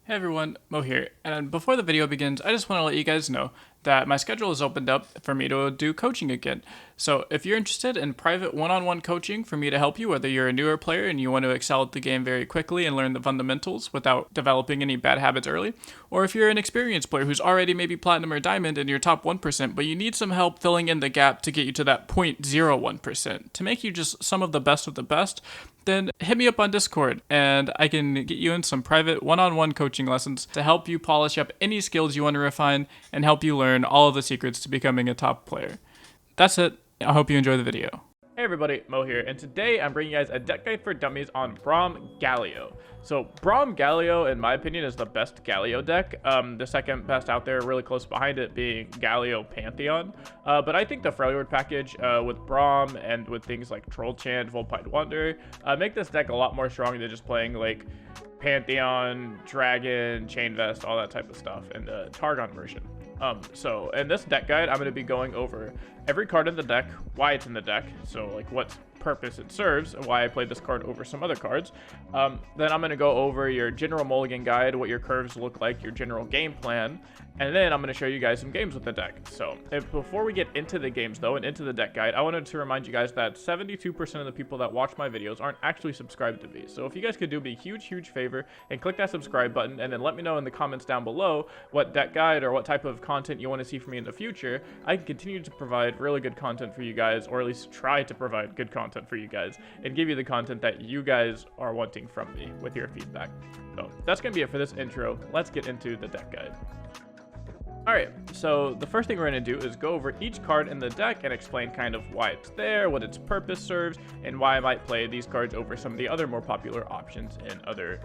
Hey everyone, Mo here, and before the video begins, I just want to let you guys know that my schedule is opened up for me to do coaching again. So if you're interested in private one-on-one coaching for me to help you, whether you're a newer player and you want to excel at the game very quickly and learn the fundamentals without developing any bad habits early, or if you're an experienced player who's already maybe platinum or diamond in your top 1%, but you need some help filling in the gap to get you to that 0.01%, to make you just some of the best, then hit me up on Discord and I can get you in some private one-on-one coaching lessons to help you polish up any skills you want to refine and help you learn all of the secrets to becoming a top player. That's it. I hope you enjoy the video. Hey everybody, Mo here, and today I'm bringing you guys a deck guide for dummies on Braum Galio. So Braum Galio, in my opinion, is the best Galio deck. The second best out there, really close behind it, being Galio Pantheon. But I think the Freljord package with Braum and with things like Troll Chant, Vulpine Wander, make this deck a lot more strong than just playing like Pantheon, Dragon, Chain Vest, all that type of stuff in the Targon version. So in this deck guide, I'm going to be going over every card in the deck, why it's in the deck, so like what purpose it serves, and why I played this card over some other cards. Then I'm going to go over your general Mulligan guide, what your curves look like, your general game plan, and then I'm going to show you guys some games with the deck. So before we get into the games though, and into the deck guide, I wanted to remind you guys that 72% of the people that watch my videos aren't actually subscribed to me. So if you guys could do me a huge favor and click that subscribe button, and then let me know in the comments down below what deck guide or what type of content you want to see from me in the future, I can continue to provide really good content for you guys, or at least try to provide good content for you guys and give you the content that you guys are wanting from me with your feedback. So that's gonna be it for this intro. Let's get into the deck guide. Alright, so the first thing we're going to do is go over each card in the deck and explain kind of why it's there, what its purpose serves, and why I might play these cards over some of the other more popular options in other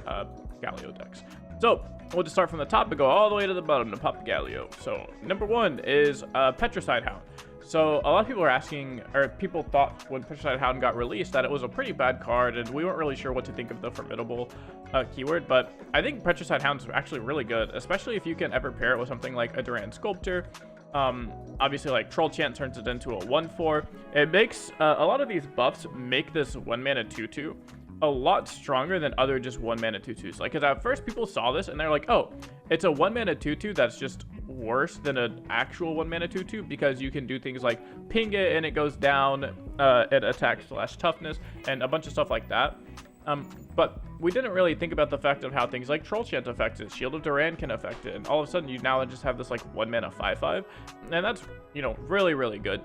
Galio decks. So we'll just start from the top and go all the way to the bottom to pop Galio. So number one is Petra Hound. So a lot of people are asking, or people thought when Petra Hound got released that it was a pretty bad card, and we weren't really sure what to think of the formidable keyword, but I think Petra Hound is actually really good, especially if you can ever pair it with something like a Duran Sculptor. Obviously, like Troll Chant turns it into a 1/4. It makes a lot of these buffs make this 1-mana 2/2 a lot stronger than other just 1-mana 2/2s. Like, because at first people saw this and they're like, oh, it's a 1-mana 2/2 that's just worse than an actual 1-mana 2/2, because you can do things like ping it and it goes down at attack / toughness and a bunch of stuff like that. But we didn't really think about the fact of how things like Troll Chant affect it, Shield of Duran can affect it, and all of a sudden you now just have this like 1-mana 5/5, and that's, you know, really good.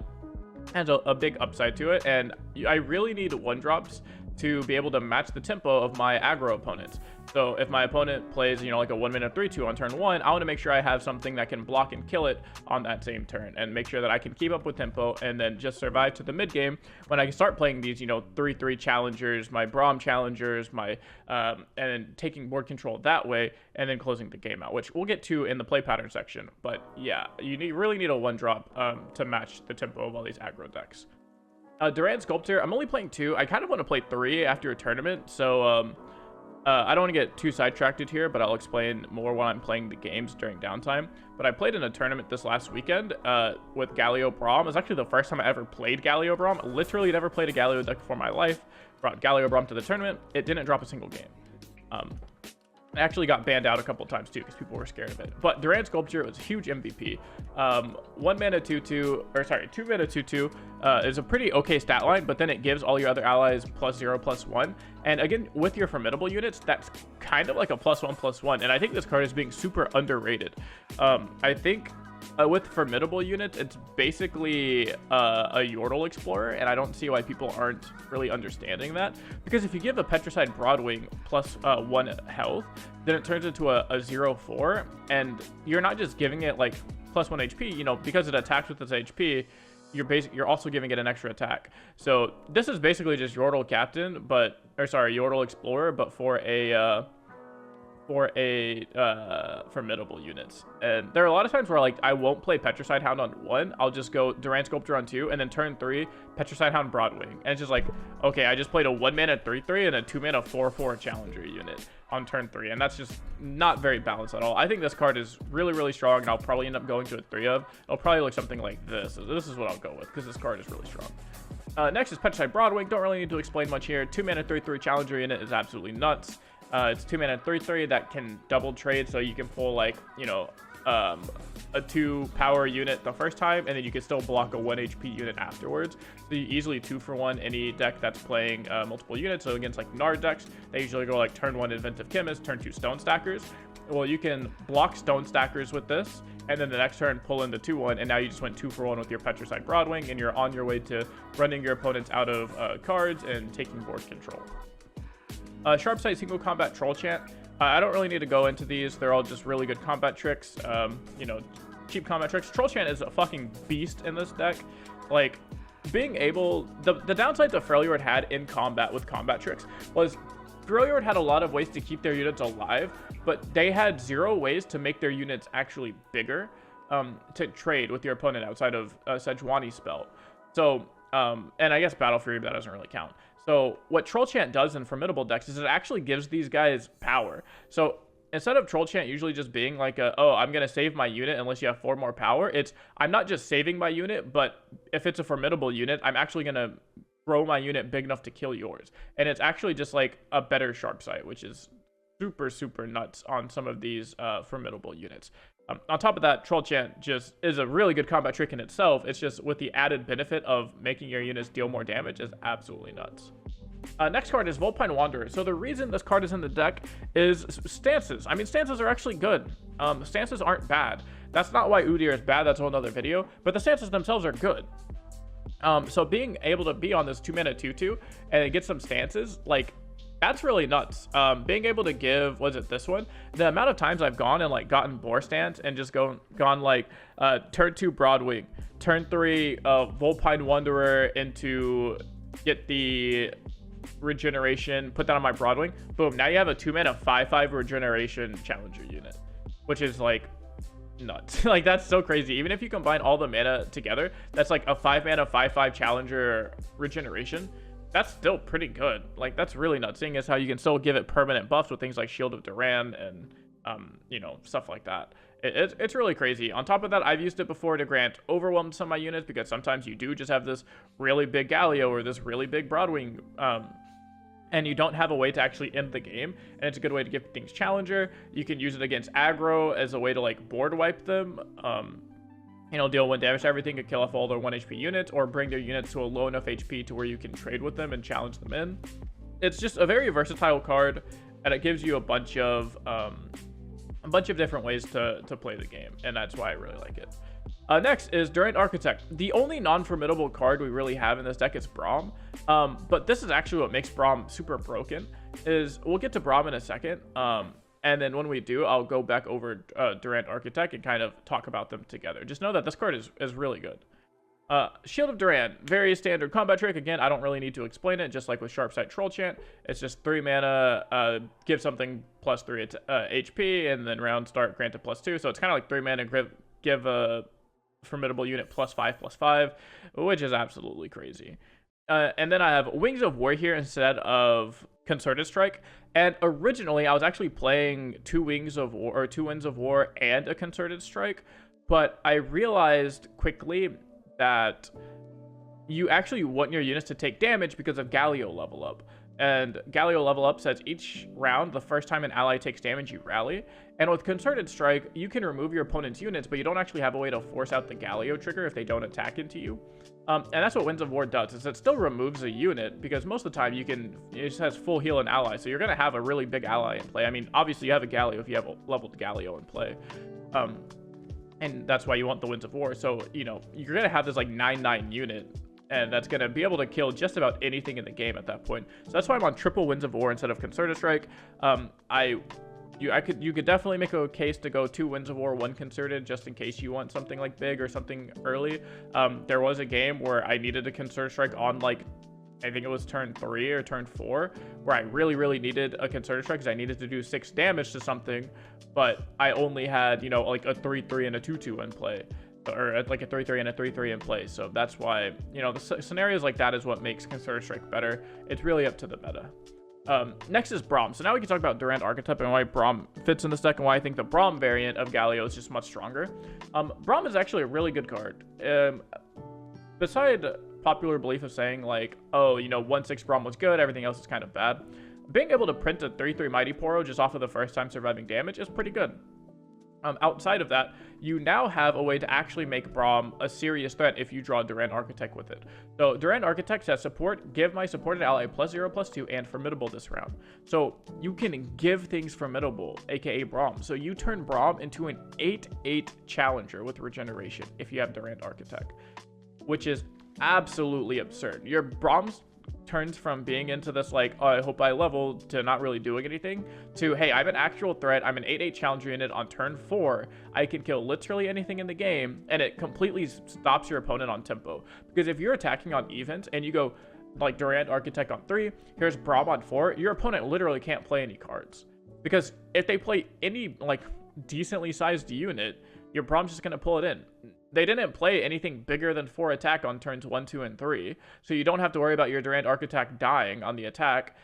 Has a big upside to it, and I really need 1-drops to be able to match the tempo of my aggro opponents. So if my opponent plays, you know, like a 1-mana 3/2 on turn 1, I want to make sure I have something that can block and kill it on that same turn, and make sure that I can keep up with tempo and then just survive to the mid game when I can start playing these, you know, 3/3 challengers, my Braum challengers, my and taking board control that way, and then closing the game out, which we'll get to in the play pattern section. But yeah, you really need a 1-drop to match the tempo of all these aggro decks. Duran Sculptor, I'm only playing 2. I kind of want to play 3 after a tournament, so I don't want to get too sidetracked here, but I'll explain more when I'm playing the games during downtime. But I played in a tournament this last weekend with Galio Braum. It was actually the first time I ever played Galio Braum. I literally never played a Galio deck before in my life. Brought Galio Braum to the tournament. It didn't drop a single game. I actually got banned out a couple times too because people were scared of it. But Duran Sculpture was a huge MVP. 1-mana 2/2, or sorry, 2-mana 2/2 is a pretty okay stat line, but then it gives all your other allies +0/+1. And again, with your formidable units, that's kind of like a +1/+1. And I think this card is being super underrated. I think with formidable units, it's basically a Yordle Explorer, and I don't see why people aren't really understanding that. Because if you give a Petricide Broadwing +1 health, then it turns into a 0/4, and you're not just giving it like +1 HP, you know, because it attacks with its HP, you're also giving it an extra attack. So this is basically just Yordle Captain, Yordle Explorer, but for a formidable units. And there are a lot of times where like I won't play Petricide Hound on 1, I'll just go Duran Sculptor on 2, and then turn 3 Petricide Hound Broadwing, and it's just like, okay, I just played a 1-mana 3/3 and a 2-mana 4/4 challenger unit on turn 3, and that's just not very balanced at all. I think this card is really strong, and I'll probably end up going to a 3 of. It'll probably look something like this. This is what I'll go with, because this card is really strong. Next is Petricide Broadwing. Don't really need to explain much here. 2-mana 3/3 challenger unit is absolutely nuts. It's 2 mana 3/3 that can double trade, so you can pull like, you know, a 2 power unit the first time, and then you can still block a 1 HP unit afterwards. So you easily 2-for-1 any deck that's playing multiple units. So against like Nard decks, they usually go like turn 1 Inventive Chemist, turn 2 Stone Stackers. Well, you can block Stone Stackers with this, and then the next turn pull in the 2/1, and now you just went 2-for-1 with your Petricide Broadwing, and you're on your way to running your opponents out of cards and taking board control. Sharpsight Single Combat Troll Chant. I don't really need to go into these. They're all just really good combat tricks. You know, cheap combat tricks. Troll Chant is a fucking beast in this deck. Like, being able... The downside that Freljord had in combat with combat tricks was Freljord had a lot of ways to keep their units alive, but they had 0 ways to make their units actually bigger to trade with your opponent outside of Sejuani's spell. So, and I guess Battle Fury, but that doesn't really count. So what Troll Chant does in formidable decks is it actually gives these guys power. So instead of Troll Chant usually just being like, oh, I'm going to save my unit unless you have 4 more power, it's, I'm not just saving my unit, but if it's a formidable unit, I'm actually going to grow my unit big enough to kill yours. And it's actually just like a better Sharpsight, which is super, super nuts on some of these formidable units. On top of that, Troll Chant just is a really good combat trick in itself. It's just with the added benefit of making your units deal more damage is absolutely nuts. Next card is Vulpine Wander. So the reason this card is in the deck is stances. I mean, stances are actually good. Stances aren't bad. That's not why Udyr is bad. That's a whole other video. But the stances themselves are good. So being able to be on this 2 mana 2/2 and get some stances, like, that's really nuts. Being able to give, was it this one? The amount of times I've gone and like gotten Boar Stance and just gone like turn 2 Broadwing, turn 3 Vulpine Wanderer into get the regeneration, put that on my Broadwing. Boom, now you have a 2 mana 5/5 regeneration challenger unit, which is like nuts. Like, that's so crazy. Even if you combine all the mana together, that's like a 5 mana 5/5 challenger regeneration. That's still pretty good. Like, that's really nuts, seeing as how you can still give it permanent buffs with things like Shield of Duran and, you know, stuff like that. It's really crazy. On top of that, I've used it before to grant Overwhelm to some of my units, because sometimes you do just have this really big Galio or this really big Broadwing, and you don't have a way to actually end the game, and it's a good way to give things Challenger. You can use it against aggro as a way to, like, board wipe them. You know, deal 1 damage to everything, could kill off all their 1 HP units, or bring their units to a low enough HP to where you can trade with them and challenge them in. It's just a very versatile card, and it gives you a bunch of different ways to play the game, and that's why I really like it. Next is Durian Architect. The only non-formidable card we really have in this deck is Braum, but this is actually what makes Braum super broken. Is we'll get to Braum in a second. And then when we do, I'll go back over Durian Architect and kind of talk about them together. Just know that this card is really good. Shield of Duran, very standard combat trick. Again, I don't really need to explain it, just like with Sharpsight Troll Chant. It's just 3 mana, give something +3 HP, and then round start granted +2. So it's kind of like 3 mana, give a formidable unit +5/+5, which is absolutely crazy. And then I have Wings of War here instead of Concerted Strike. And originally I was actually playing 2 Winds of War and a Concerted Strike, but I realized quickly that you actually want your units to take damage because of Galio level up. And Galio level up says each round, the first time an ally takes damage, you rally. And with Concerted Strike, you can remove your opponent's units, but you don't actually have a way to force out the Galio trigger if they don't attack into you. And that's what Winds of War does, is it still removes a unit, because most of the time it just has full heal and ally, so you're going to have a really big ally in play. I mean, obviously you have a Galio if you have a leveled Galio in play. And that's why you want the Winds of War. So, you know, you're going to have this like 9/9 unit, and that's going to be able to kill just about anything in the game at that point. So that's why I'm on triple Winds of War instead of Concerted Strike. You could definitely make a case to go 2 Winds of War, 1 Concerted, just in case you want something like big or something early. There was a game where I needed a Concerted Strike on, like, I think it was turn 3 or turn 4, where I really, really needed a Concerted Strike because I needed to do 6 damage to something, but I only had, you know, like a 3/3 and a 2/2 in play, or like a 3/3 and a 3/3 in play. So that's why, you know, the scenarios like that is what makes Concerted Strike better. It's really up to the meta. Next is Braum. So now we can talk about Durian Architect and why Braum fits in this deck, and why I think the Braum variant of Galio is just much stronger. Braum is actually a really good card. Beside popular belief of saying, like, oh, you know, 1/6 Braum was good, everything else is kind of bad. being able to print a 3/3 Mighty Poro just off of the first time surviving damage is pretty good. Outside of that, you now have a way to actually make Braum a serious threat if you draw Durian Architect with it. So Durian Architect has support, give my supported ally +0/+2 and formidable this round. So you can give things formidable, aka Braum. So you turn Braum into an 8/8 challenger with regeneration if you have Durian Architect, which is absolutely absurd. Your Braum's turns from being into this like, oh, I hope I level, to not really doing anything, to, hey, I'm an actual threat, I'm an 8/8 challenger unit on turn 4, I can kill literally anything in the game, and it completely stops your opponent on tempo. Because if you're attacking on event and you go like Durian Architect on 3, here's Braum on 4, your opponent literally can't play any cards. Because if they play any like decently sized unit, your Braum's just going to pull it in. They didn't play anything bigger than 4 attack on turns 1, 2, and 3, so you don't have to worry about your Durian Architect dying on the attack.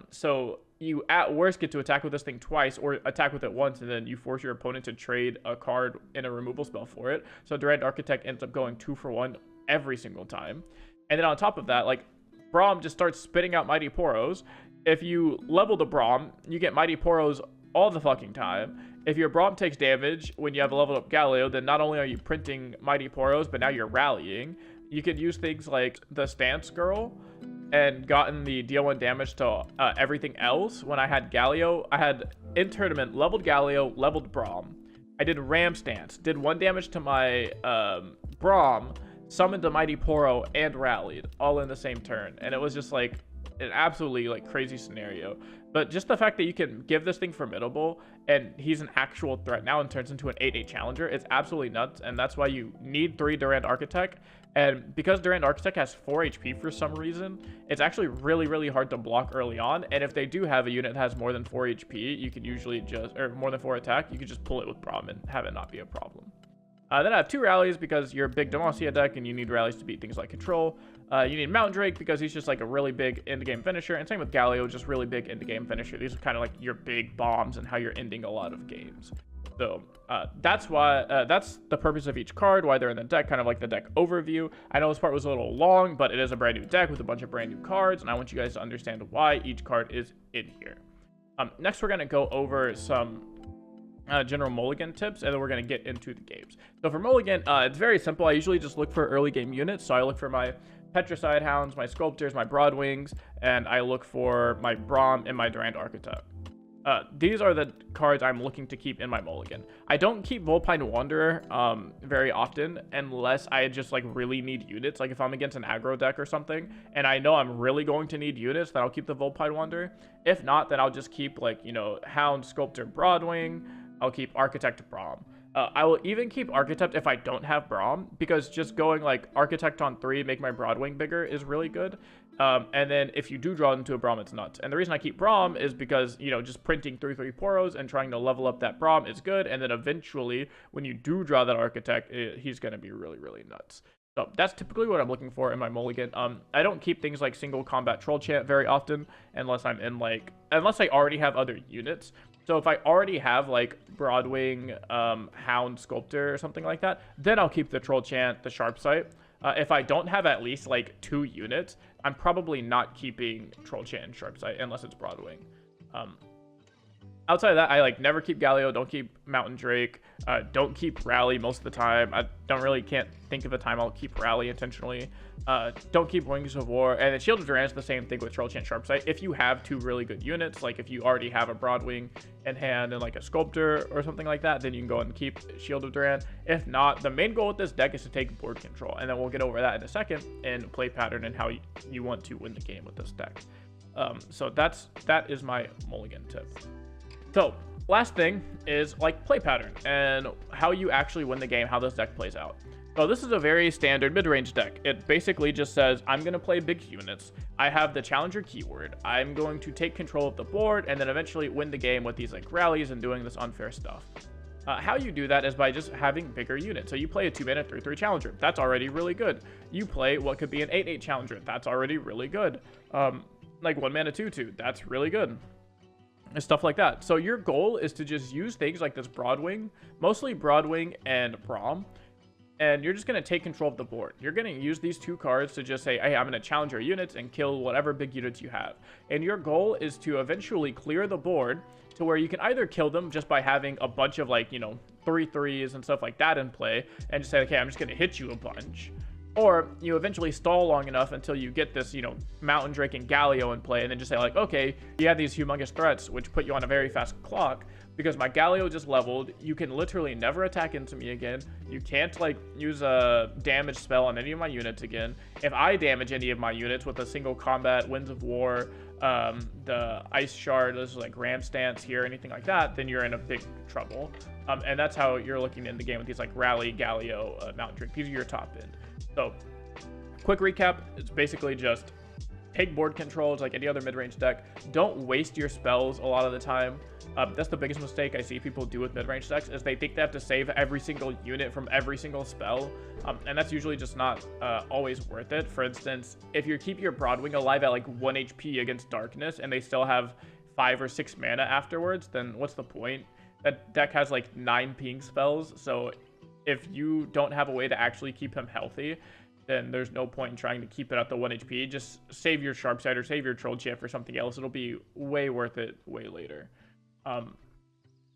So you at worst get to attack with this thing twice, or attack with it once, and then you force your opponent to trade a card in a removal spell for it. So Durian Architect ends up going 2 for 1 every single time. And then on top of that, like, Braum just starts spitting out Mighty Poros. If you level the Braum, you get Mighty Poros all the fucking time. If your Braum takes damage when you have a leveled up Galio, then not only are you printing Mighty Poros, but now you're rallying. You could use things like the Stance Girl and gotten the deal 1 damage to everything else. When I had Galio, I had in tournament leveled Galio, leveled Braum. I did Ram Stance, did 1 damage to my Braum, summoned a Mighty Poro, and rallied all in the same turn. And it was just like an absolutely like crazy scenario. But just the fact that you can give this thing formidable and he's an actual threat now and turns into an 8/8 challenger is absolutely nuts. And that's why you need 3 Durian Architect. And because Durian Architect has 4 HP for some reason, it's actually really, really hard to block early on. And if they do have a unit that has more than 4 HP, you can usually just, or more than 4 attack, you can just pull it with Braum and have it not be a problem. Then I have 2 rallies because you're a big Demacia deck and you need rallies to beat things like Control. You need Mountain Drake because he's just like a really big end-game finisher. And same with Galio, just really big end-game finisher. These are kind of like your big bombs and how you're ending a lot of games. So that's why, that's the purpose of each card, why they're in the deck, kind of like the deck overview. I know this part was a little long, but it is a brand new deck with a bunch of brand new cards. And I want you guys to understand why each card is in here. Next, we're going to go over some general Mulligan tips, and then we're going to get into the games. So for Mulligan, it's very simple. I usually just look for early game units. So I look for my Petra side hounds, my sculptors, my broadwings, and I look for my Braum and my Durian Architect. These are the cards I'm looking to keep in my Mulligan. I don't keep Vulpine Wander very often unless I just like really need units. Like if I'm against an aggro deck or something and I know I'm really going to need units, then I'll keep the Vulpine Wander. If not, then I'll just keep like, you know, Hound, Sculptor, Broadwing. I'll keep Architect, Braum. I will even keep Architect if I don't have Braum, because just going like Architect on 3, make my Broadwing bigger is really good. And then if you do draw into a Braum, it's nuts. And the reason I keep Braum is because, you know, just printing 3/3 Poros and trying to level up that Braum is good. And then eventually, when you do draw that Architect, he's going to be really, really nuts. So that's typically what I'm looking for in my Mulligan. I don't keep things like single combat Troll Chant very often unless I'm in like, unless I already have other units. So if I already have like Broadwing, Hound, Sculptor or something like that, then I'll keep the Troll Chant, the Sharp Sight. If I don't have at least like 2 units, I'm probably not keeping Troll Chant and Sharp Sight unless it's Broadwing. Outside of that, I like never keep Galio, don't keep Mountain Drake, don't keep Rally most of the time. I can't think of a time I'll keep Rally intentionally. Don't keep Wings of War, and then Shield of Duran is the same thing with Troll Chant, Sharp Sight. If you have 2 really good units, like if you already have a Broadwing in hand and like a Sculptor or something like that, then you can go and keep Shield of Duran. If not, the main goal with this deck is to take board control, and then we'll get over that in a second and play pattern and how you want to win the game with this deck. So that is my Mulligan tip. So last thing is like play pattern and how you actually win the game, how this deck plays out. So this is a very standard mid-range deck. It basically just says, I'm going to play big units. I have the challenger keyword. I'm going to take control of the board and then eventually win the game with these like rallies and doing this unfair stuff. How you do that is by just having bigger units. So you play a 2-mana 3/3 challenger. That's already really good. You play what could be an 8/8 challenger. That's already really good. Like 1-mana 2/2. That's really good. And stuff like that. So your goal is to just use things like this Broadwing, mostly Broadwing and Braum, and you're just going to take control of the board. You're going to use these 2 cards to just say, hey, I'm going to challenge your units and kill whatever big units you have. And your goal is to eventually clear the board to where you can either kill them just by having a bunch of, like, 3/3s and stuff like that in play, and just say, okay, I'm just going to hit you a bunch. Or you eventually stall long enough until you get this, Mountain Drake and Galio in play, and then just say, like, okay, you have these humongous threats, which put you on a very fast clock. Because my Galio just leveled, you can literally never attack into me again. You can't, like, use a damage spell on any of my units again. If I damage any of my units with a single combat, Winds of War, the Ice Shard, this is like Ram Stance here, anything like that, then you're in a big trouble. And that's how you're looking in the game with these, like, Rally, Galio, Mountain Drake. These are your top end. So, quick recap, it's basically just take board control. It's like any other mid-range deck. Don't waste your spells a lot of the time. That's the biggest mistake I see people do with mid-range decks, is they think they have to save every single unit from every single spell, and that's usually just not always worth it. For instance, if you keep your Broadwing alive at like 1 HP against Darkness and they still have 5 or 6 mana afterwards, then what's the point? That deck has like 9 ping spells, so if you don't have a way to actually keep him healthy, then there's no point in trying to keep it at the 1 HP. Just save your Sharpsighter, save your Troll Chef for something else. It'll be way worth it way later.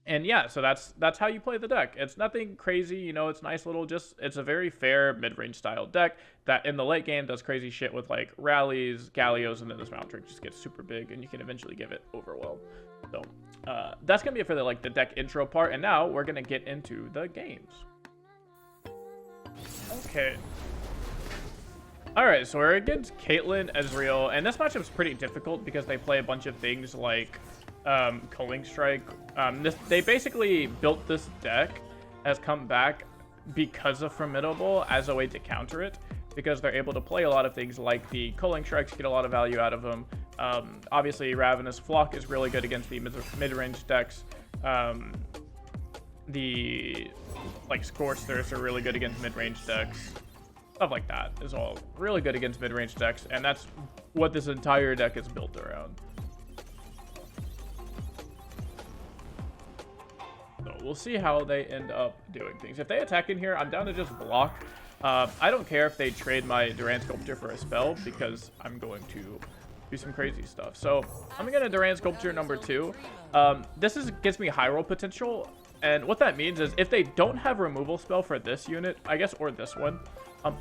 And yeah, so that's how you play the deck. It's nothing crazy, it's nice little, it's a very fair mid-range style deck that in the late game does crazy shit with like rallies, Galios, and then this Mountain Drake just gets super big and you can eventually give it overwhelm. So that's gonna be it for the deck intro part, and now we're gonna get into the games. Okay. Alright, so we're against Caitlyn Ezreal, and this matchup's pretty difficult because they play a bunch of things like Culling Strike. They basically built this deck, has come back because of Formidable as a way to counter it, because they're able to play a lot of things like the Culling Strikes, get a lot of value out of them. Obviously, Ravenous Flock is really good against the mid-range decks. The Scorched Thirst are really good against mid-range decks. Stuff like that is all really good against mid-range decks, and that's what this entire deck is built around. So we'll see how they end up doing things. If they attack in here, I'm down to just block. I don't care if they trade my Duran Sculpture for a spell, because I'm going to do some crazy stuff. So I'm going to Duran Sculpture number 2. This gives me high roll potential, and what that means is if they don't have removal spell for this unit, I guess, or this one,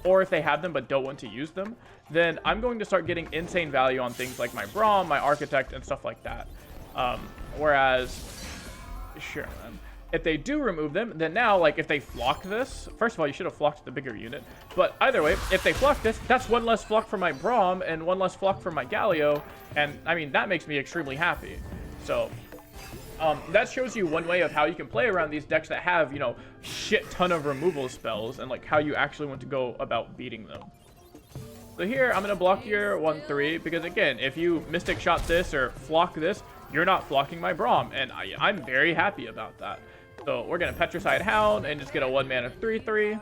or if they have them but don't want to use them, then I'm going to start getting insane value on things like my Braum, my Architect, and stuff like that. Whereas, sure, man. If they do remove them, then now, like, if they flock this, first of all, you should have flocked the bigger unit. But either way, if they flock this, that's 1 less flock for my Braum and 1 less flock for my Galio. And, I mean, that makes me extremely happy. So, that shows you one way of how you can play around these decks that have, shit ton of removal spells, and, like, how you actually want to go about beating them. So here, I'm going to block your 1/3, because, again, if you Mystic Shot this or flock this, you're not flocking my Braum, and I'm very happy about that. So we're going to Petricide Hound and just get a 1-mana 3/3.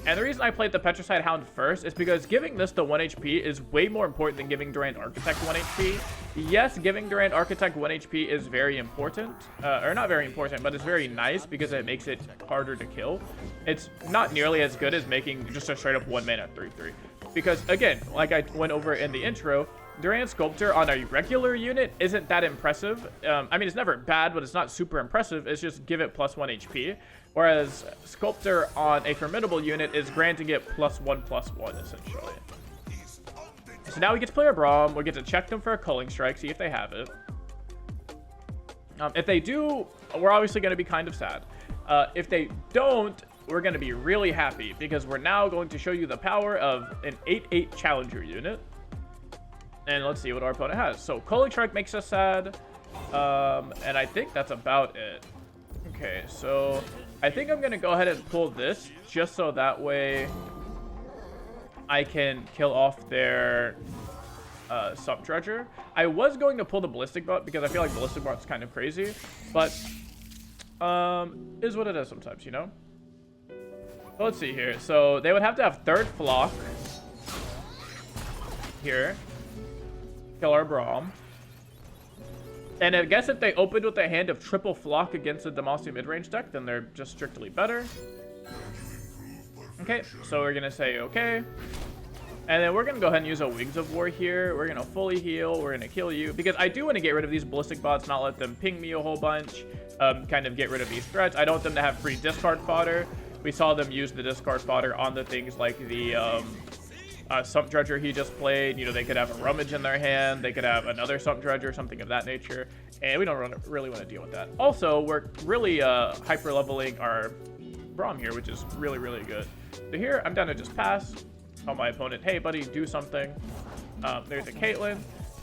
And the reason I played the Petricide Hound first is because giving this the 1 HP is way more important than giving Durian Architect 1 HP. Yes, giving Durian Architect 1 HP is very important. Or not very important, but it's very nice because it makes it harder to kill. It's not nearly as good as making just a straight up 1-mana 3/3. Because, again, like I went over in the intro, Duran Sculptor on a regular unit isn't that impressive. I mean, it's never bad, but it's not super impressive. It's just give it +1 HP. Whereas Sculptor on a formidable unit is granting it +1/+1, essentially. So now we get to play our Braum. We get to check them for a Culling Strike, see if they have it. If they do, we're obviously going to be kind of sad. If they don't, we're going to be really happy, because we're now going to show you the power of an 8/8 Challenger unit. And let's see what our opponent has. So Culling Strike makes us sad. And I think that's about it. Okay, so I think I'm going to go ahead and pull this, just so that way I can kill off their Sump Treasure. I was going to pull the Ballistic Bot, because I feel like Ballistic Bot's kind of crazy. But is what it is sometimes, So let's see here. So they would have to have 3rd Flock here. Kill our Braum. And I guess if they opened with a hand of triple flock against a Demacia mid-range deck, then they're just strictly better. Okay, so we're gonna say okay. And then we're going to go ahead and use a Wings of War here. We're going to fully heal. We're going to kill you. Because I do want to get rid of these ballistic bots, not let them ping me a whole bunch. Kind of get rid of these threats. I don't want them to have free discard fodder. We saw them use the discard fodder on the things like the Sump Dredger he just played. You know, they could have a Rummage in their hand. They could have another Sump Dredger, something of that nature. And we don't really want to deal with that. Also, we're really hyper-leveling our Braum here, which is really, really good. So here, I'm down to just pass. Tell my opponent, hey buddy, do something. There's a Caitlyn,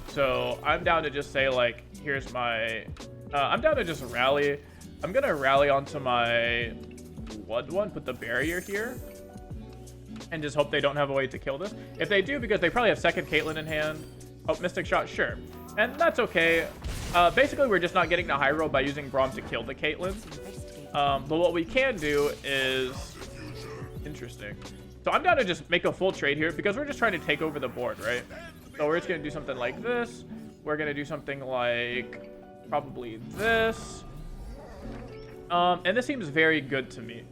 so I'm down to just say like, here's my I'm down to just rally. I'm gonna rally onto my Blood one, put the barrier here, and just hope they don't have a way to kill this. If they do, because they probably have second Caitlyn in hand. Oh, Mystic Shot, sure, and that's okay. Basically we're just not getting the high roll by using Braum to kill the Caitlyn. But what we can do is interesting. So I'm down to just make a full trade here because we're just trying to take over the board, right? So we're just going to do something like this. We're going to do something like probably this. And this seems very good to me.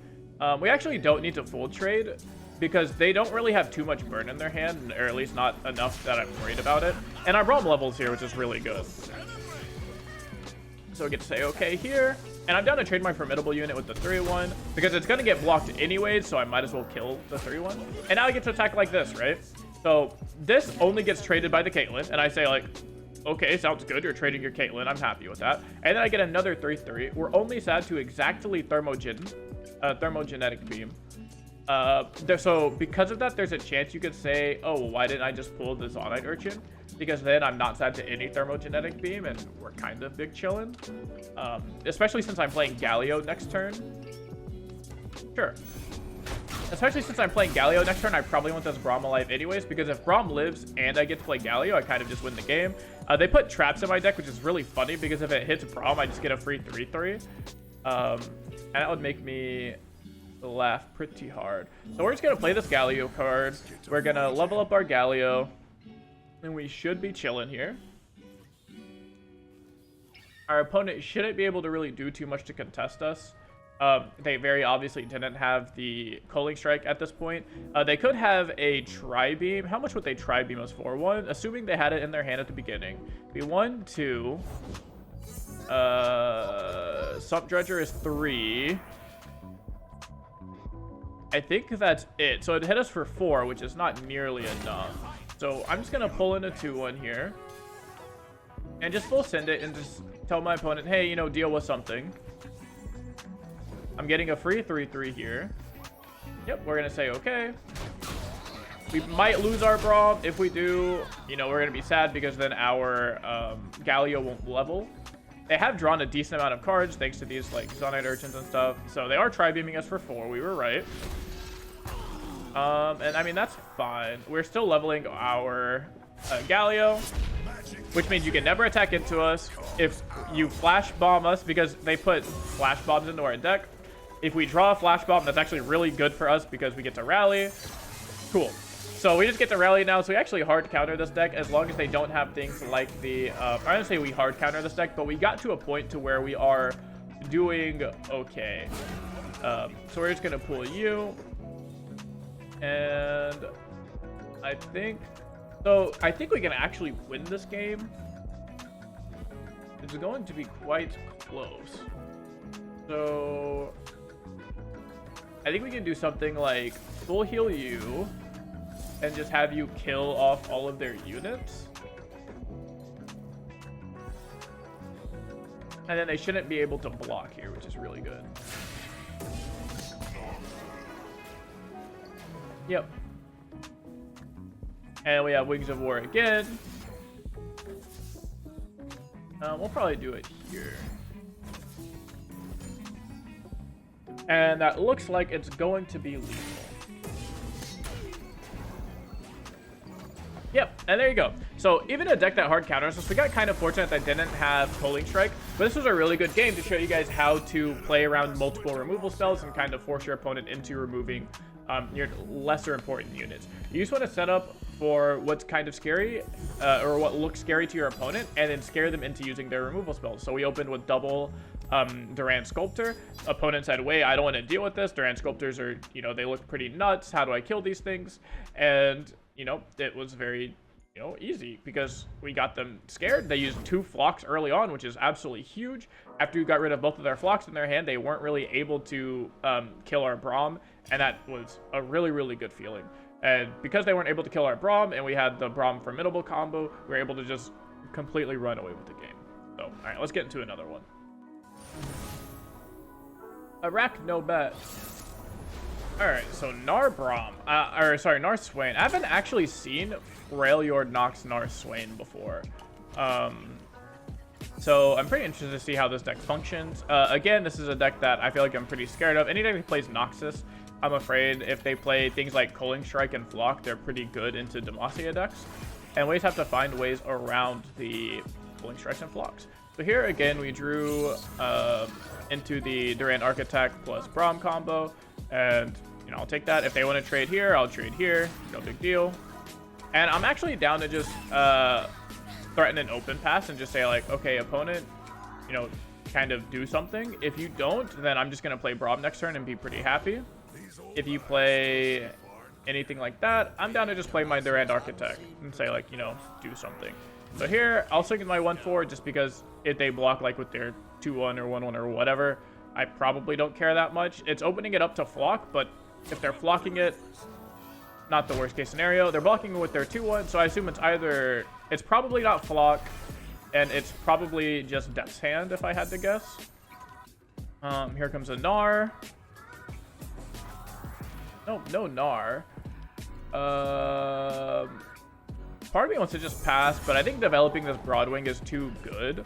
We actually don't need to full trade because they don't really have too much burn in their hand, or at least not enough that I'm worried about it. And our Braum levels here, which is really good. So we get to say okay here. And I'm down to trade my formidable unit with the 3-1 because it's going to get blocked anyways, so I might as well kill the 3-1. And now I get to attack like this, right? So this only gets traded by the Caitlyn, and I say like, okay, sounds good. You're trading your Caitlyn. I'm happy with that. And then I get another 3-3. We're only sad to exactly thermogenetic beam. So because of that, there's a chance you could say, oh, why didn't I just pull the Zonite Urchin? Because then I'm not sad to any thermogenetic beam, and we're kind of big chillin'. Especially since I'm playing Galio next turn. Sure. Especially since I'm playing Galio next turn, I probably want this Braum alive anyways, because if Braum lives and I get to play Galio, I kind of just win the game. They put traps in my deck, which is really funny, because if it hits Braum, I just get a free 3-3. And that would make me laugh pretty hard. So we're just going to play this Galio card. We're going to level up our Galio. And we should be chilling here. Our opponent shouldn't be able to really do too much to contest us. They very obviously didn't have the Culling Strike at this point. They could have a Tri-Beam. How much would they Tri-Beam us for? One, assuming they had it in their hand at the beginning. Be 1, 2. Sump Dredger is 3. I think that's it. So it hit us for 4, which is not nearly enough. So I'm just going to pull in a 2-1 here. And just full send it and just tell my opponent, hey, you know, deal with something. I'm getting a free 3-3 here. Yep, we're going to say okay. We might lose our Braum. If we do, you know, we're going to be sad because then our Galio won't level. They have drawn a decent amount of cards thanks to these, like, Zonite Urchins and stuff. So they are Tri-Beaming us for 4. We were right. And I mean, that's fine. We're still leveling our Galio, which means you can never attack into us. If you flash bomb us, because they put flash bombs into our deck, if we draw a flash bomb, that's actually really good for us because we get to rally. Cool. So we just get to rally now. So we actually hard counter this deck as long as they don't have things like the... I don't say we hard counter this deck, but we got to a point to where we are doing okay. So we're just going to pull you. And I think... So I think we can actually win this game. It's going to be quite close. So I think we can do something like full heal you and just have you kill off all of their units. And then they shouldn't be able to block here, which is really good. Yep. And we have Wings of War again. We'll probably do it here. And that looks like it's going to be lethal. Yep, and there you go. So even a deck that hard counters us, we got kind of fortunate that didn't have Culling Strike, but this was a really good game to show you guys how to play around multiple removal spells and kind of force your opponent into removing your lesser important units. You just want to set up for what's kind of scary, or what looks scary to your opponent, and then scare them into using their removal spells. So we opened with double Duran Sculptor. Opponent said, wait, I don't want to deal with this. Duran Sculptors are, you know, they look pretty nuts. How do I kill these things? And, you know, it was very, you know, easy because we got them scared. They used 2 flocks early on, which is absolutely huge. After you got rid of both of their flocks in their hand, they weren't really able to kill our Braum, and that was a really, really good feeling. And because they weren't able to kill our Braum, and we had the Braum formidable combo, we were able to just completely run away with the game. So, all right, let's get into another one. Iraq, no bet. All right, so Nar Braum, Nar Swain. I haven't actually seen Freljord Nox Nar Swain before. So I'm pretty interested to see how this deck functions. Again, this is a deck that I feel like I'm pretty scared of. Any deck that plays Noxus, I'm afraid if they play things like Culling Strike and Flock, they're pretty good into Demacia decks. And we just have to find ways around the Culling Strikes and Flocks. So here again, we drew into the Durian Architect plus Braum combo. And, you know, I'll take that. If they want to trade here, I'll trade here. No big deal. And I'm actually down to just threaten an open pass and just say, like, okay, opponent, you know, kind of do something. If you don't, then I'm just going to play Braum next turn and be pretty happy. If you play anything like that, I'm down to just play my Durian Architect and say, like, you know, do something. So here, I'll swing in my 1/4 just because if they block, like, with their 2/1 or 1/1 or whatever, I probably don't care that much. It's opening it up to flock, but if they're flocking it, not the worst case scenario. They're blocking with their 2/1, so I assume it's either... It's probably not flock, and it's probably just Death's Hand, if I had to guess. Here comes a Gnar. No Gnar. Part of me wants to just pass, but I think developing this Broadwing is too good.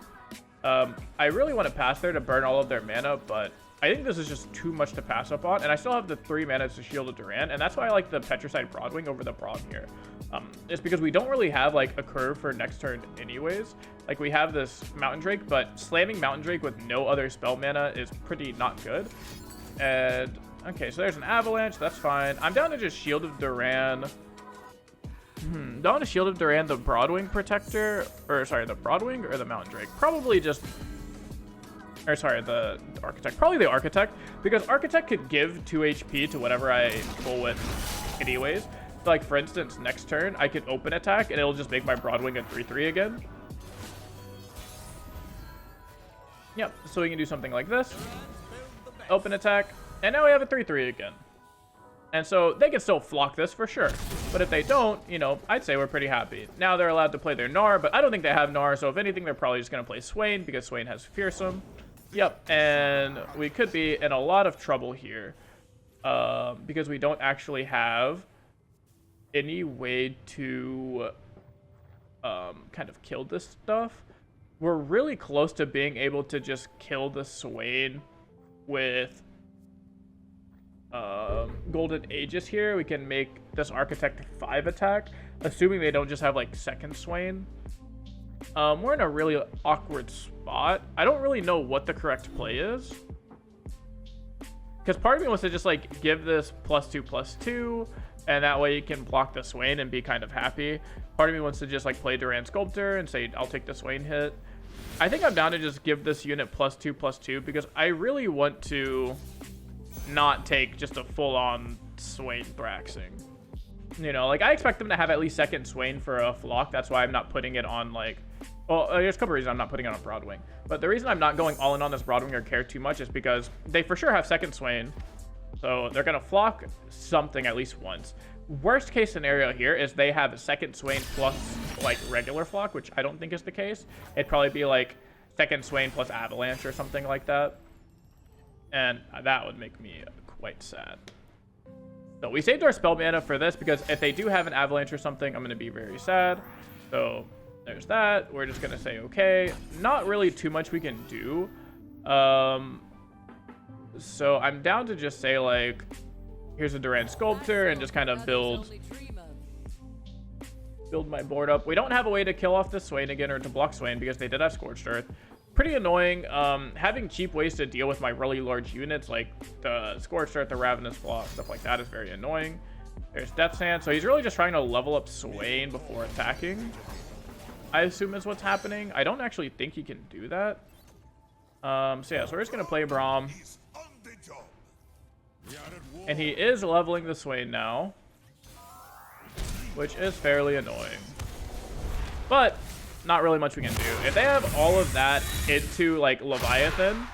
I really want to pass there to burn all of their mana, but I think this is just too much to pass up on, and I still have the 3 mana to shield a Duran, and that's why I like the Petricide Broadwing over the Braum here. It's because we don't really have, like, a curve for next turn anyways. Like, we have this Mountain Drake, but slamming Mountain Drake with no other spell mana is pretty not good. And, okay, so there's an Avalanche, that's fine. I'm down to just Shield of Duran. Down to Shield of Duran, the Broadwing Protector, or sorry, the Broadwing or the Mountain Drake? Probably just... Or sorry, the Architect. Probably the Architect, because Architect could give 2 HP to whatever I pull with anyways. So, like, for instance, next turn, I could open attack, and it'll just make my Broadwing a 3/3 again. Yep, so we can do something like this. Open attack, and now we have a 3/3 again. And so they can still flock this for sure. But if they don't, you know, I'd say we're pretty happy. Now they're allowed to play their Gnar, but I don't think they have Gnar, so if anything, they're probably just going to play Swain, because Swain has Fearsome. Yep, and we could be in a lot of trouble here because we don't actually have any way to kind of kill this stuff. We're really close to being able to just kill the Swain with Golden Aegis here. We can make this Architect 5 attack, assuming they don't just have, like, second Swain. We're in a really awkward spot. I don't really know what the correct play is, because part of me wants to just, like, give this +2/+2, and that way you can block the Swain and be kind of happy. Part of me wants to just, like, play Duran Sculptor and say I'll take the Swain hit. I think I'm down to just give this unit +2/+2 because I really want to not take just a full-on Swain Thraxing. You know, like, I expect them to have at least second Swain for a flock. That's why I'm not putting it on, like... Well, there's a couple reasons I'm not putting it on Broadwing. But the reason I'm not going all in on this Broadwing or care too much is because they for sure have second Swain. So they're going to flock something at least once. Worst case scenario here is they have a second Swain plus, like, regular flock, which I don't think is the case. It'd probably be, like, second Swain plus Avalanche or something like that. And that would make me quite sad. So we saved our spell mana for this because if they do have an Avalanche or something, I'm going to be very sad. So there's that. We're just going to say, okay. Not really too much we can do. So I'm down to just say, like, here's a Duran Sculptor and just kind of build my board up. We don't have a way to kill off the Swain again or to block Swain because they did have Scorched Earth. pretty annoying. Having cheap ways to deal with my really large units, like the Scorched Earth, the Ravenous Claw, stuff like that is very annoying. There's Death's Hand, so he's really just trying to level up Swain before attacking, I assume is what's happening. I don't actually think he can do that. So yeah, so we're just gonna play Braum. And he is leveling the Swain now, which is fairly annoying. But not really much we can do. If they have all of that into like Leviathan,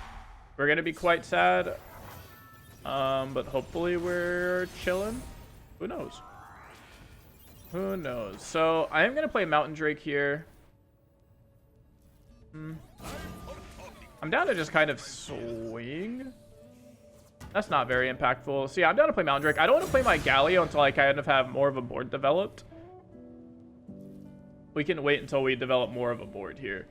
we're gonna be quite sad. But hopefully we're chilling. Who knows? Who knows? So I am gonna play Mountain Drake here. I'm down to just kind of swing. That's not very impactful. So yeah, I'm down to play Mountain Drake. I don't want to play my Galio until I kind of have more of a board developed. We can wait until we develop more of a board here.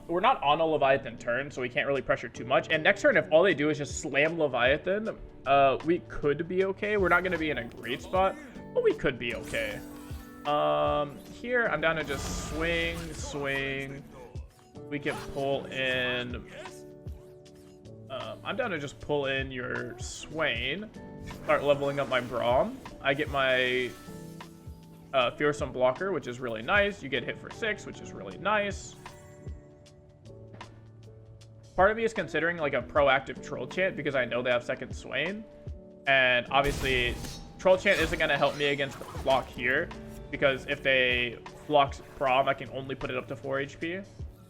We're not on a Leviathan turn, so we can't really pressure too much. And next turn, if all they do is just slam Leviathan, we could be okay. We're not going to be in a great spot, but we could be okay. Here, I'm down to just swing. We can pull in... I'm down to just pull in your Swain. Start leveling up my Braum. I get my Fearsome Blocker, which is really nice. You get hit for 6, which is really nice. Part of me is considering like a proactive Troll Chant because I know they have second Swain. And obviously, Troll Chant isn't going to help me against the Flock here. Because if they Flock Braum, I can only put it up to 4 HP.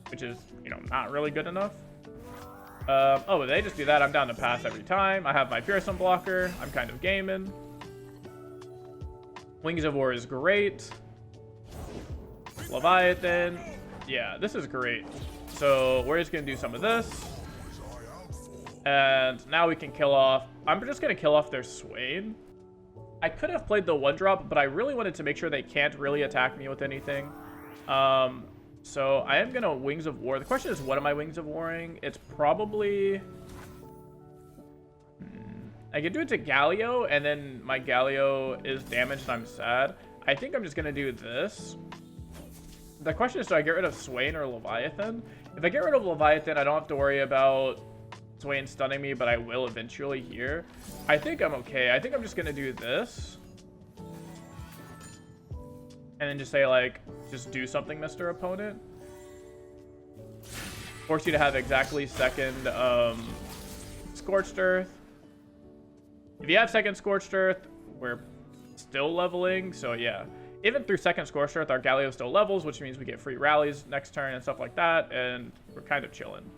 Which is, you know, not really good enough. Oh, if they just do that, I'm down to pass every time. I have my Fearsome Blocker. I'm kind of gaming. Wings of War is great. Leviathan. Yeah, this is great. So we're just going to do some of this. And now we can kill off... I'm just going to kill off their Swain. I could have played the 1-drop, but I really wanted to make sure they can't really attack me with anything. So I am going to Wings of War. The question is, what am I Wings of Warring? It's probably... I could do it to Galio, and then my Galio is damaged and I'm sad. I think I'm just going to do this. The question is, do I get rid of Swain or Leviathan? If I get rid of Leviathan, I don't have to worry about Swain stunning me, but I will eventually here. I think I'm okay. I think I'm just going to do this. And then just say, like, just do something, Mr. Opponent. Force you to have exactly second Scorched Earth. If you have second Scorched Earth, we're still leveling. So, yeah. Even through second Scorched Earth, our Galio still levels, which means we get free rallies next turn and stuff like that. And we're kind of chilling.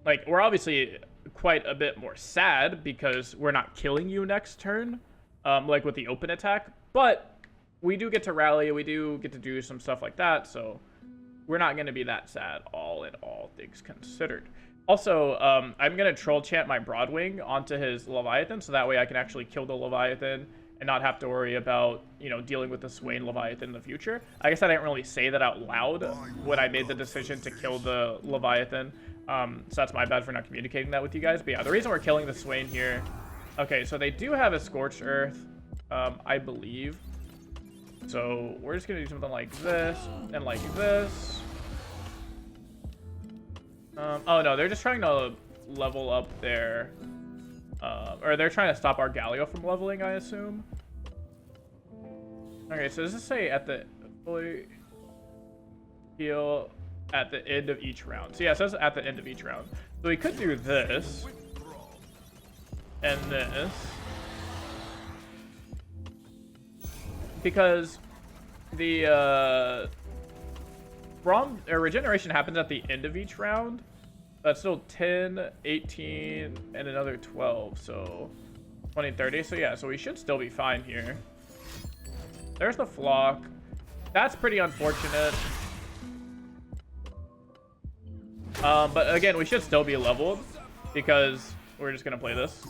Like, we're obviously quite a bit more sad because we're not killing you next turn, like with the open attack. But... we do get to rally, we do get to do some stuff like that, so we're not going to be that sad, all in all things considered. Also, I'm going to Troll Chant my Broadwing onto his Leviathan, so that way I can actually kill the Leviathan and not have to worry about, you know, dealing with the Swain Leviathan in the future. I guess I didn't really say that out loud when I made the decision to kill the Leviathan, so that's my bad for not communicating that with you guys. But yeah, the reason we're killing the Swain here... Okay, so they do have a Scorched Earth, I believe. So we're just going to do something like this and like this. Oh, no, they're just trying to level up their... or they're trying to stop our Galio from leveling, I assume. Okay, so does this say at the... fully heal at the end of each round? So yeah, it says at the end of each round. So we could do this. And this. Because the regeneration happens at the end of each round. That's still 10, 18, and another 12. So 20, 30. So yeah, so we should still be fine here. There's the Flock. That's pretty unfortunate. But again, we should still be leveled because we're just going to play this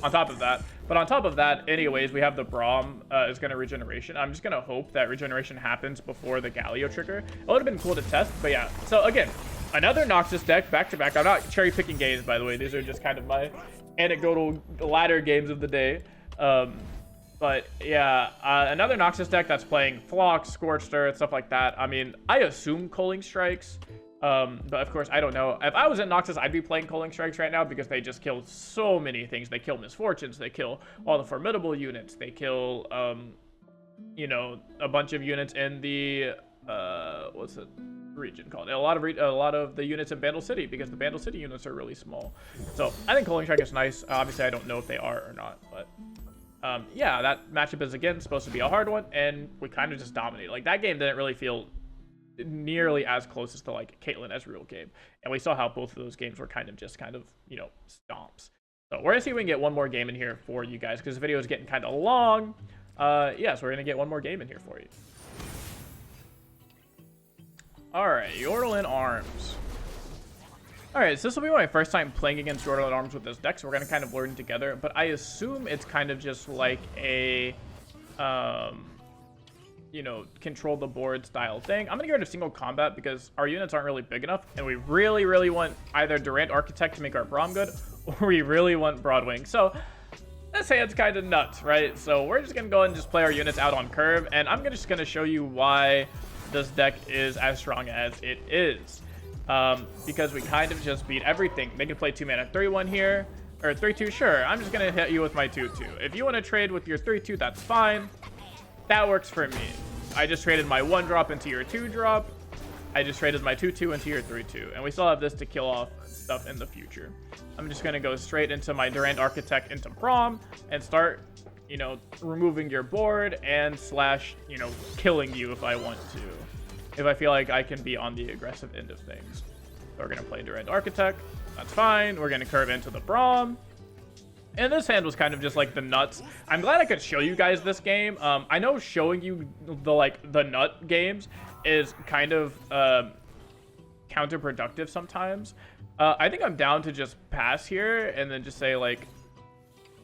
on top of that. But on top of that, anyways, we have the Braum is going to regeneration. I'm just going to hope that regeneration happens before the Galio trigger. It would have been cool to test, but yeah. So again, another Noxus deck back to back. I'm not cherry picking games, by the way. These are just kind of my anecdotal ladder games of the day. But yeah, another Noxus deck that's playing Flock, Scorched Earth, stuff like that. I mean, I assume Culling Strikes. But of course, I don't know. If I was at Noxus, I'd be playing Culling Strikes right now because they just kill so many things. They kill Misfortunes. They kill all the formidable units. They kill, you know, a bunch of units in the, what's the region called? A lot of the units in Bandle City because the Bandle City units are really small. So I think Culling Strike is nice. Obviously, I don't know if they are or not, but yeah, that matchup is again supposed to be a hard one, and we kind of just dominated. Like that game didn't really feel nearly as close as the like Caitlyn Ezreal game, and we saw how both of those games were kind of you know, stomps. So we're gonna see if we can get one more game in here for you guys because the video is getting kind of long. Yeah, so we're gonna get one more game in here for you. All right, Yordle Arms. All right, so this will be my first time playing against Yordle Arms with this deck, so we're gonna kind of learn together. But I assume it's kind of just like a you know, control the board style thing. I'm gonna get rid of single combat because our units aren't really big enough, and we really want either Durian Architect to make our Braum good, or we really want Broadwing. So this hand's kind of nuts, right? So we're just gonna go and just play our units out on curve, and I'm just gonna show you why this deck is as strong as it is. Because we kind of just beat everything. They can play 2-mana 3-1 here, or 3-2, sure. I'm just gonna hit you with my 2-2. If you want to trade with your 3-2, that's fine. That works for me. I just traded my 1-drop into your 2-drop. I just traded my 2-2 into your 3-2. And we still have this to kill off stuff in the future. I'm just going to go straight into my Durian Architect into Braum and start, you know, removing your board and slash, you know, killing you if I want to. If I feel like I can be on the aggressive end of things. So we're going to play Durian Architect. That's fine. We're going to curve into the Braum. And this hand was kind of just like the nuts. I'm glad I could show you guys this game. I know showing you the nut games is kind of counterproductive sometimes. I think I'm down to just pass here and then just say like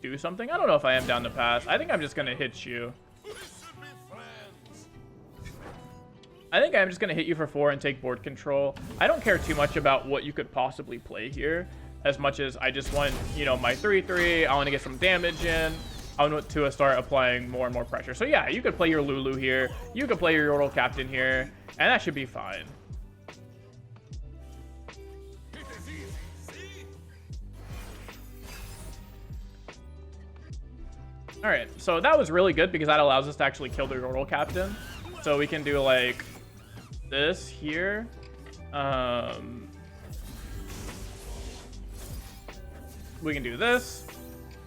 do something. I don't know if I am down to pass. I think I'm just gonna hit you. I think I'm just gonna hit you for 4 and take board control. I don't care too much about what you could possibly play here, as much as I just want, you know, my 3-3. I want to get some damage in. I want to start applying more and more pressure. So yeah, you could play your Lulu here. You could play your Yordle Captain here, and that should be fine. All right, so that was really good because that allows us to actually kill the Yordle Captain. So we can do like this here. We can do this,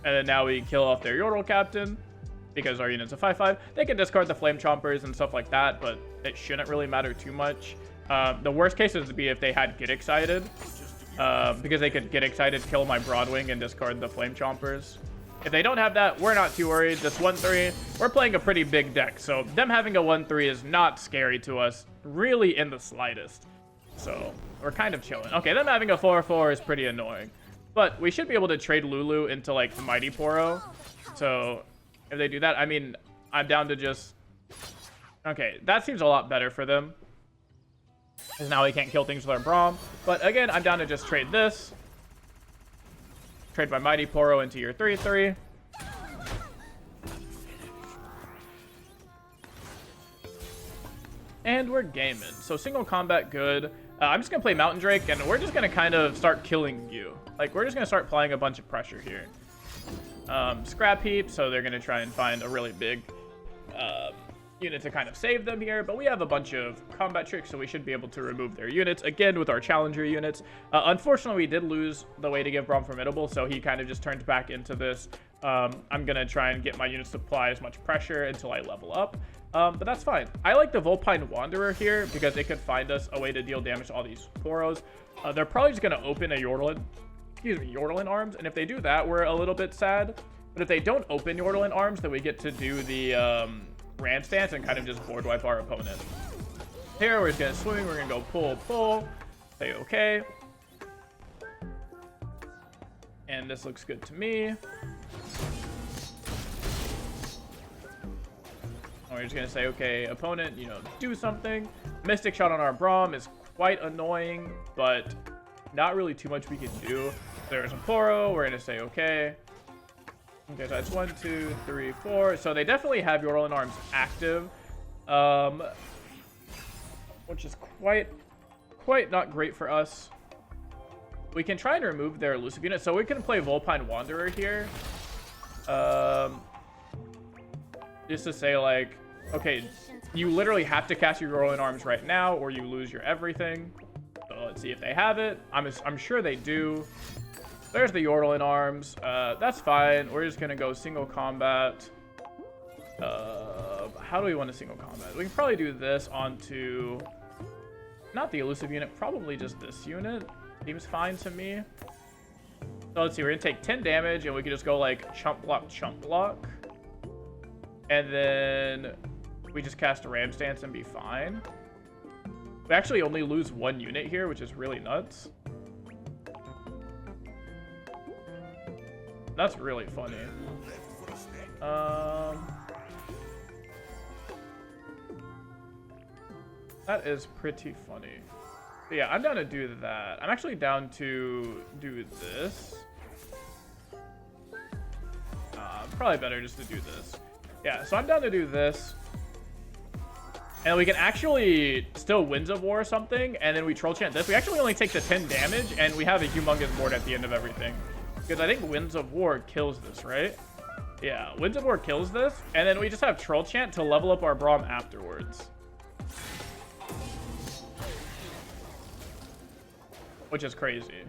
and then now we kill off their Yordle Captain because our unit's a 5/5. They can discard the Flame Chompers and stuff like that, but it shouldn't really matter too much. The worst case would be if they had Get Excited, because they could Get Excited, kill my Broadwing, and discard the Flame Chompers. If they don't have that, we're not too worried. This 1/3, we're playing a pretty big deck, so them having a 1/3 is not scary to us, really in the slightest. So we're kind of chilling. Okay, them having a 4/4 is pretty annoying. But we should be able to trade Lulu into, like, the Mighty Poro. So, if they do that, I mean, I'm down to just... Okay, that seems a lot better for them. Because now we can't kill things with our Braum. But, again, I'm down to just trade this. Trade my Mighty Poro into your 3/3. And we're gaming. So, single combat, good. I'm just going to play Mountain Drake, and we're just going to kind of start killing you. Like, we're just going to start applying a bunch of pressure here. Scrap Heap, so they're going to try and find a really big unit to kind of save them here. But we have a bunch of combat tricks, so we should be able to remove their units. Again, with our Challenger units. Unfortunately, we did lose the way to give Braum Formidable, so he kind of just turned back into this. I'm going to try and get my units to apply as much pressure until I level up. But that's fine. I like the Vulpine Wanderer here because it could find us a way to deal damage to all these Poros. They're probably just going to open a Yordle Arms, and if they do that, we're a little bit sad. But if they don't open Yordle Arms, then we get to do the Ram Stance and kind of just board wipe our opponent. Here, we're just going to swing. We're going to go pull, say okay. And this looks good to me. We're just going to say, okay, opponent, you know, do something. Mystic Shot on our Braum is quite annoying, but not really too much we can do. There's a Poro. We're going to say, okay. Okay, so that's 1, 2, 3, 4. So they definitely have Yordle Arms active, which is quite not great for us. We can try and remove their elusive unit. So we can play Vulpine Wanderer here. Just to say, like, okay, you literally have to cast your Rolling Arms right now or you lose your everything. So let's see if they have it. I'm sure they do. There's the Yordling Arms. That's fine. We're just going to go single combat. How do we want to single combat? We can probably do this onto... Not the elusive unit, probably just this unit. Seems fine to me. So let's see, we're going to take 10 damage and we can just go like chump block. And then we just cast a Ram Stance and be fine. We actually only lose 1 unit here, which is really nuts. That's really funny. That is pretty funny. But yeah, I'm down to do that. I'm actually down to do this. Probably better just to do this. Yeah, so I'm down to do this. And we can actually still Winds of War or something, and then we Troll Chant this. We actually only take the 10 damage, and we have a humongous board at the end of everything. Because I think Winds of War kills this, right? Yeah, Winds of War kills this, and then we just have Troll Chant to level up our Braum afterwards. Which is crazy.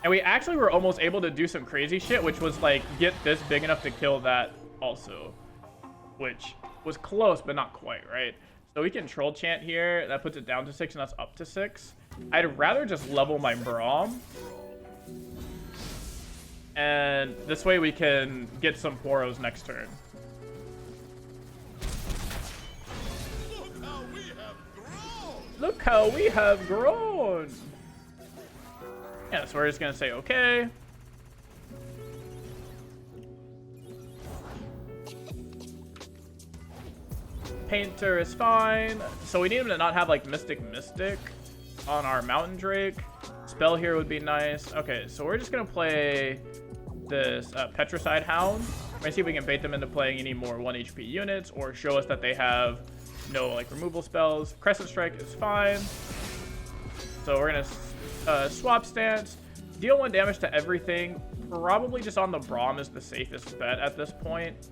And we actually were almost able to do some crazy shit, which was like get this big enough to kill that also. Which was close, but not quite, right? So we can Troll Chant here. That puts it down to 6, and that's up to 6. I'd rather just level my Braum. And this way we can get some Poros next turn. Look how we have grown. Yeah, so we're just gonna say okay. Painter is fine. So we need him to not have like Mystic on our Mountain Drake. Spell here would be nice. Okay, so we're just gonna play this Petricide Hound. We're gonna see if we can bait them into playing any more 1 HP units or show us that they have no like removal spells. Crescent Strike is fine. So we're gonna swap stance, deal 1 damage to everything. Probably just on the Braum is the safest bet at this point.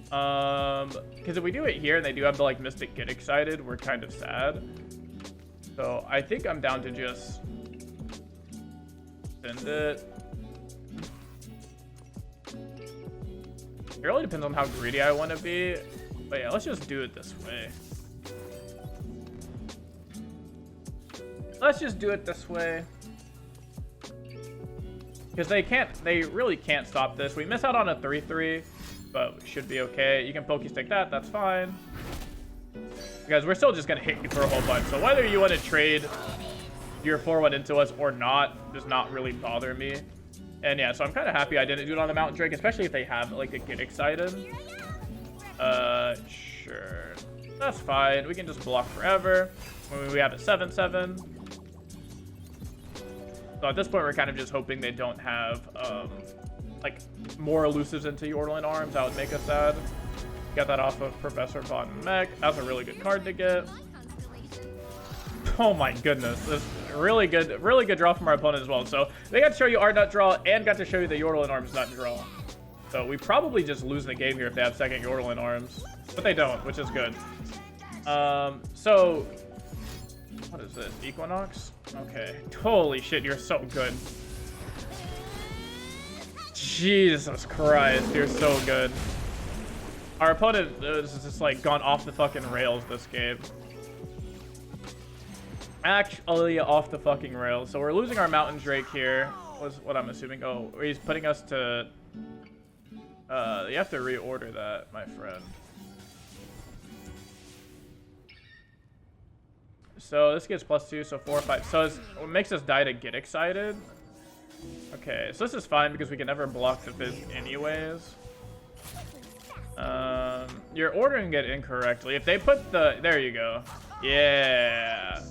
Because if we do it here and they do have the like Mystic Get Excited, we're kind of sad. So I think I'm down to just send it. It really depends on how greedy I want to be. But yeah, let's just do it this way. Let's just do it this way. Because they really can't stop this. We miss out on a 3-3, but we should be okay. You can Pokestick that, that's fine. Guys, we're still just going to hit you for a whole bunch. So whether you want to trade your 4-1 into us or not does not really bother me. And yeah, so I'm kind of happy I didn't do it on the Mountain Drake, especially if they have like a Get Excited. Sure. That's fine. We can just block forever. We have a 7/7. So at this point, we're kind of just hoping they don't have, like, more elusives into Yordling Arms. That would make us sad. Got that off of Professor Von Mech. That's a really good card to get. Oh my goodness. This is really good draw from our opponent as well. So they got to show you our nut draw and got to show you the Yordling Arms nut draw. So we probably just lose the game here if they have second Yordling Arms. But they don't, which is good. So... What is this? Equinox? Okay. Holy shit, you're so good. Jesus Christ, you're so good. Our opponent has just like gone off the fucking rails this game. Actually off the fucking rails. So we're losing our Mountain Drake here. Was what I'm assuming. Oh, he's putting us to... you have to reorder that, my friend. So this gets +2, so 4 or 5. So it makes us die to Get Excited. Okay, so this is fine because we can never block the Fizz anyways. You're ordering it incorrectly. If they put the... There you go. Yeah.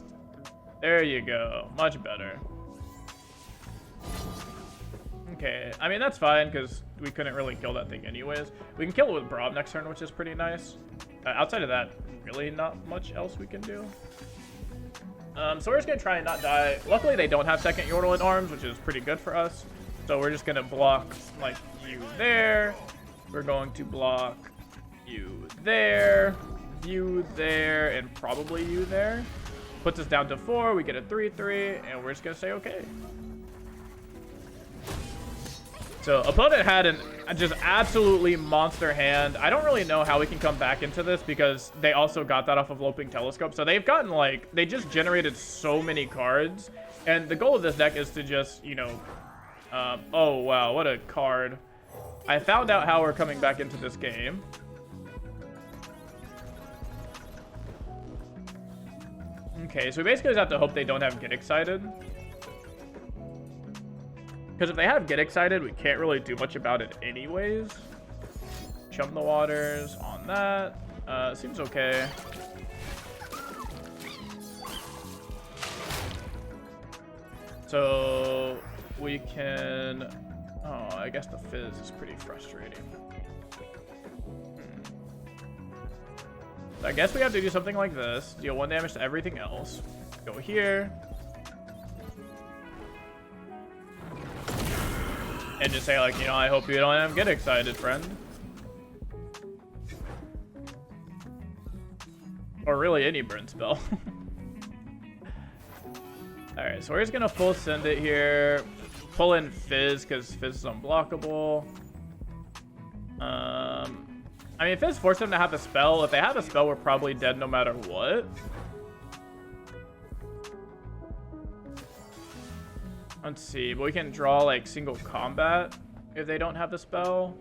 There you go. Much better. Okay, I mean, that's fine because we couldn't really kill that thing anyways. We can kill it with Braum next turn, which is pretty nice. Outside of that, really not much else we can do. So we're just gonna try and not die. Luckily, they don't have second Yordle in arms, which is pretty good for us. So we're just gonna block like you there. We're going to block you there, you there, and probably you there. Puts us down to 4. We get a 3-3, and we're just gonna say okay. So opponent had an just absolutely monster hand. I don't really know how we can come back into this because they also got that off of Loping Telescope. So they've gotten like, they just generated so many cards. And the goal of this deck is to just, you know, oh wow, what a card. I found out how we're coming back into this game. Okay, so we basically just have to hope they don't have Get Excited. Because if they have Get Excited, we can't really do much about it anyways. Chum the waters on that. Seems okay. So we can... Oh, I guess the Fizz is pretty frustrating. So I guess we have to do something like this. Deal 1 damage to everything else. Go here. And just say, like, you know, I hope you don't have Get Excited, friend. Or really any burn spell. Alright, so we're just gonna full send it here. Pull in Fizz, because Fizz is unblockable. I mean, Fizz forced them to have the spell. If they have a spell, we're probably dead no matter what. Let's see, but we can draw like single combat if they don't have the spell.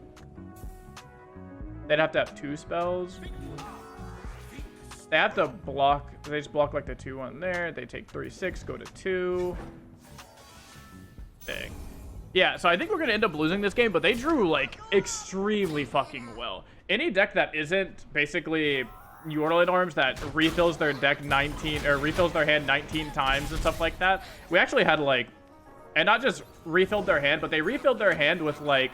They'd have to have 2 spells. They have to block, they just block like the 2-1 there. They take 3-6, go to 2. Dang. Yeah, so I think we're gonna end up losing this game, but they drew like extremely fucking well. Any deck that isn't basically Yordle in arms that refills their deck 19 or refills their hand 19 times and stuff like that, we actually had like, and not just refilled their hand, but they refilled their hand with, like,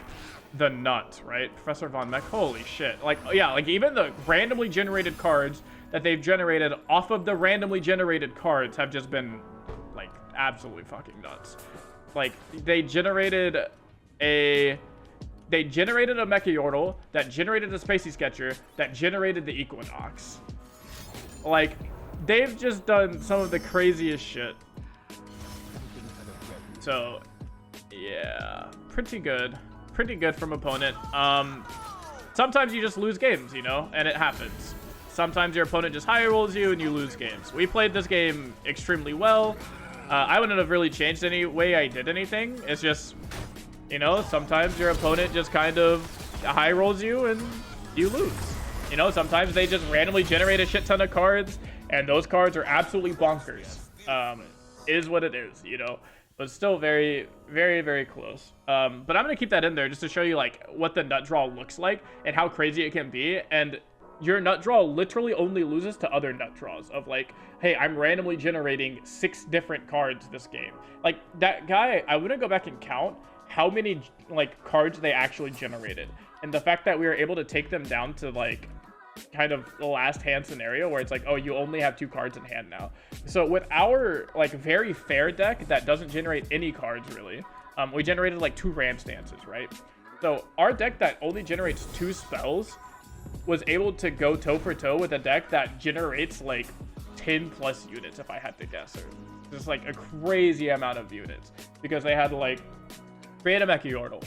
the nut, right? Professor Von Mech, holy shit. Like, yeah, like, even the randomly generated cards that they've generated off of the randomly generated cards have just been, like, absolutely fucking nuts. Like, they generated a Mecha Yordle that generated a Spacey Sketcher that generated the Equinox. Like, they've just done some of the craziest shit. So, yeah, pretty good from opponent. Sometimes you just lose games, you know, and it happens. Sometimes your opponent just high rolls you and you lose games. We played this game extremely well. I wouldn't have really changed any way I did anything. It's just, you know, sometimes your opponent just kind of high rolls you and you lose. You know, sometimes they just randomly generate a shit ton of cards and those cards are absolutely bonkers. Is what it is, you know. But still very, very, very close. But I'm going to keep that in there just to show you, like, what the nut draw looks like and how crazy it can be. And your nut draw literally only loses to other nut draws of, like, hey, I'm randomly generating 6 different cards this game. Like, that guy, I wouldn't go back and count how many, like, cards they actually generated. And the fact that we were able to take them down to, like, kind of the last hand scenario where it's like, oh, you only have 2 cards in hand now. So with our like very fair deck that doesn't generate any cards really, we generated like 2 Ram stances, right? So our deck that only generates 2 spells was able to go toe for toe with a deck that generates like 10 plus units, if I had to guess, or just like a crazy amount of units, because they had to like create a Mecha Yordle,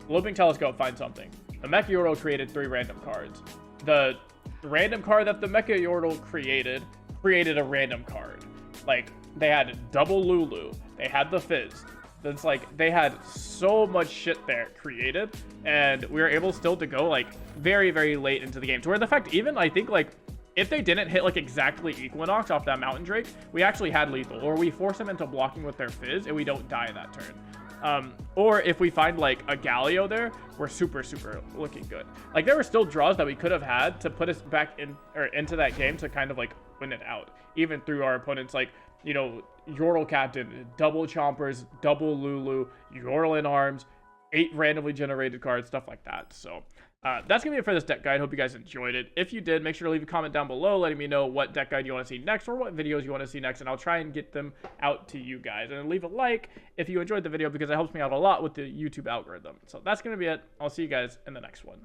Loping Telescope, find something. The Mecha Yordle created 3 random cards. The random card that the Mecha Yordle created a random card. Like, they had double Lulu, they had the Fizz. It's like they had so much shit there created, and we were able still to go like very, very late into the game, to where the fact, even I think like if they didn't hit like exactly Equinox off that Mountain Drake, we actually had lethal, or we force them into blocking with their Fizz and we don't die that turn. Or if we find like a Galio there, we're super, super looking good. Like, there were still draws that we could have had to put us back in or into that game to kind of like win it out, even through our opponents, like, you know, Yordle Captain, double Chompers, double Lulu, Yordle in arms, 8 randomly generated cards, stuff like that. So that's going to be it for this deck guide. Hope you guys enjoyed it. If you did, make sure to leave a comment down below letting me know what deck guide you want to see next or what videos you want to see next, and I'll try and get them out to you guys. And leave a like if you enjoyed the video because it helps me out a lot with the YouTube algorithm. So that's going to be it. I'll see you guys in the next one.